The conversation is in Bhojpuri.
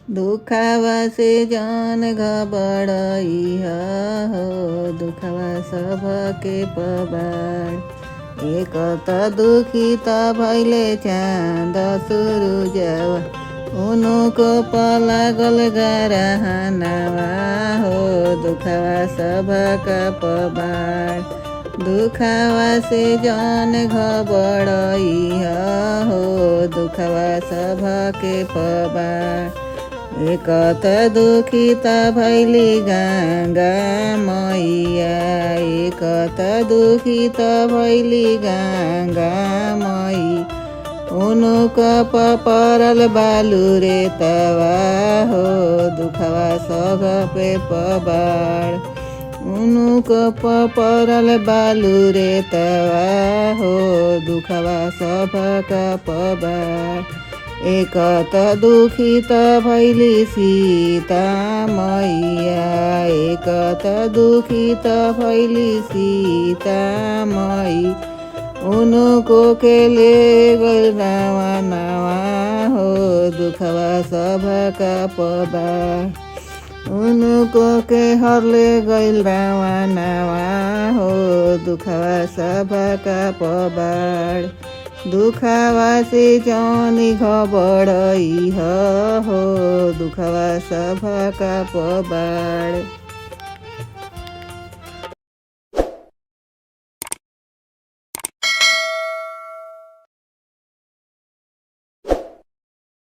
दुखावा से जान घबड़ई हो, दुखवा सबके पबार। एक त दुखी त भैले चाँद सुरुजवा, उनको पलागल गरहनवा हो, दुखवा सबका पबार। दुखवा से जान घबड़ई हो, दुखवा सबके पबार। एक त दुखी त भैली गंगा मैया, एक त दुखी त भैली गंगा मई, उनको परल बालू रे तवा हो, दुखवा सब पे पबार। उनको परल बालू रे तवा हो, दुखवा सबका पबार। एक त दुखी त भैली सीता मैया, एक त दुखी त भैली सीता मई, उनको के ले गइल रावणवा हो, दुखवा सबका पबार। उनको के हरले गइल रावणवा हो, दुखवा सबका पबार। दुखवा से जानी घबड़ई हो, दुखवा सबका पबार।